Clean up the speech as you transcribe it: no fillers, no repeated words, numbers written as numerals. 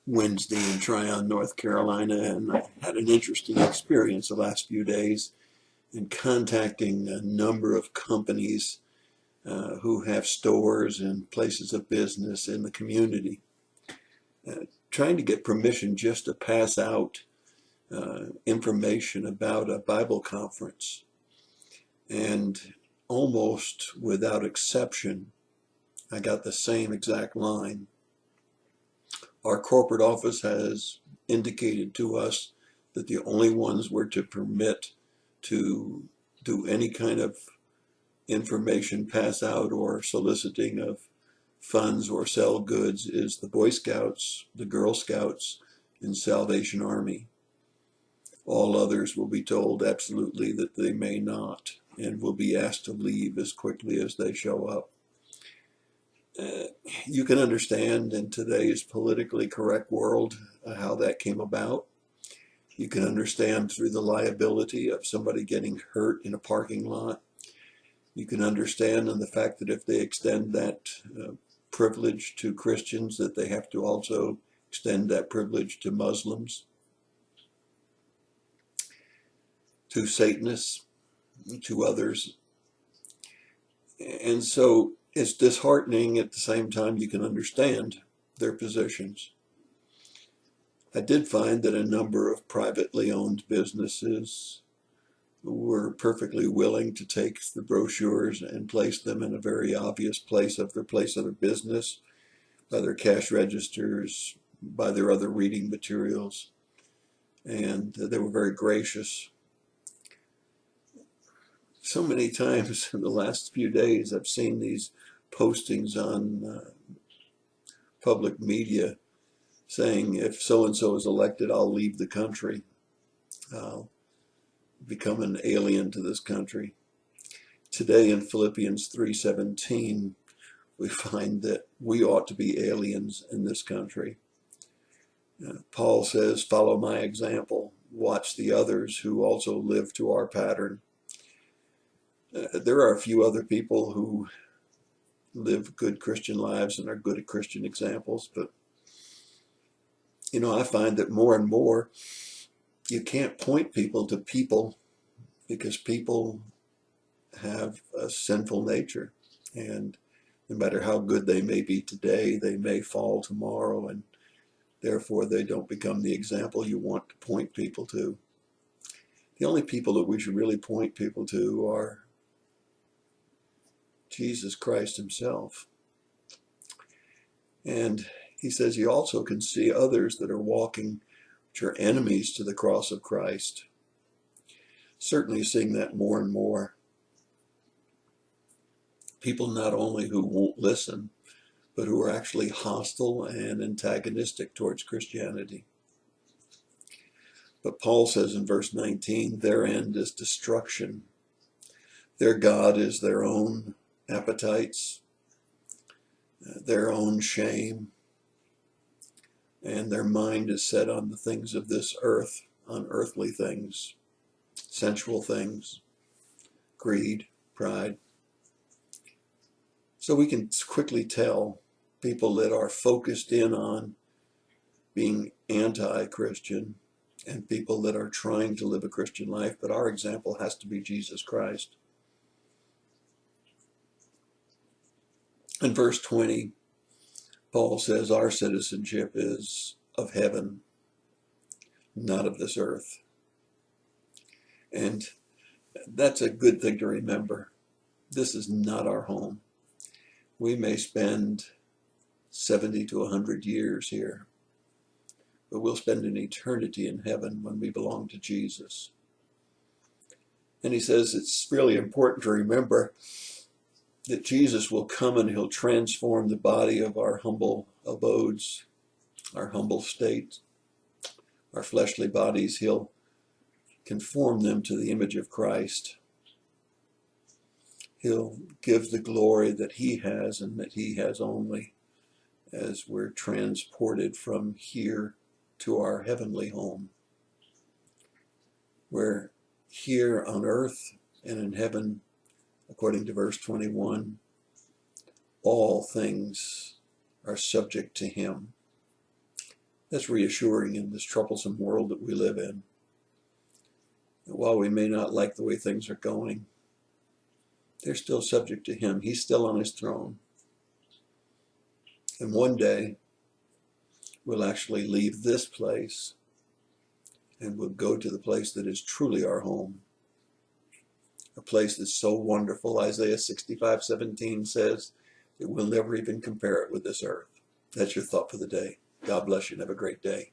Wednesday in Tryon, North Carolina, and I had an interesting experience the last few days in contacting a number of companies who have stores and places of business in the community, trying to get permission just to pass out information about a Bible conference. And almost without exception, I got the same exact line. Our corporate office has indicated to us that the only ones we're to permit to do any kind of information pass out or soliciting of funds or sell goods is the Boy Scouts, the Girl Scouts, and Salvation Army. All others will be told absolutely that they may not and will be asked to leave as quickly as they show up. You can understand in today's politically correct world how that came about. You can understand through the liability of somebody getting hurt in a parking lot. You can understand in the fact that if they extend that privilege to Christians, that they have to also extend that privilege to Muslims, to Satanists, to others. And so it's disheartening. At the same time, you can understand their positions. I did find that a number of privately owned businesses were perfectly willing to take the brochures and place them in a very obvious place of their business, by their cash registers, by their other reading materials, and they were very gracious. So many times in the last few days, I've seen these postings on public media saying, if so-and-so is elected, I'll leave the country. I'll become an alien to this country. Today in Philippians 3:17, we find that we ought to be aliens in this country. Paul says, follow my example, watch the others who also live to our pattern. There are a few other people who live good Christian lives and are good at Christian examples, but I find that more and more you can't point people to people because people have a sinful nature, and no matter how good they may be today, they may fall tomorrow, and therefore they don't become the example you want to point people to. The only people that we should really point people to are Jesus Christ himself. And he says you also can see others that are walking, which are enemies to the cross of Christ. Certainly seeing that more and more. People not only who won't listen, but who are actually hostile and antagonistic towards Christianity. But Paul says in verse 19, their end is destruction. Their God is their own appetites, their own shame, and their mind is set on the things of this earth, on earthly things, sensual things, greed, pride. So we can quickly tell people that are focused in on being anti-Christian and people that are trying to live a Christian life, but our example has to be Jesus Christ. In verse 20, Paul says our citizenship is of heaven, not of this earth. And that's a good thing to remember. This is not our home. We may spend 70 to 100 years here, but we'll spend an eternity in heaven when we belong to Jesus. And he says it's really important to remember that Jesus will come and he'll transform the body of our humble abodes, our humble state, our fleshly bodies. He'll conform them to the image of Christ. He'll give the glory that he has and that he has only, as we're transported from here to our heavenly home. We're here on earth and in heaven, according to verse 21, all things are subject to him. That's reassuring in this troublesome world that we live in. While we may not like the way things are going, they're still subject to him. He's still on his throne. And one day, we'll actually leave this place and we'll go to the place that is truly our home. A place that's so wonderful, Isaiah 65:17 says, that we'll never even compare it with this earth. That's your thought for the day. God bless you and have a great day.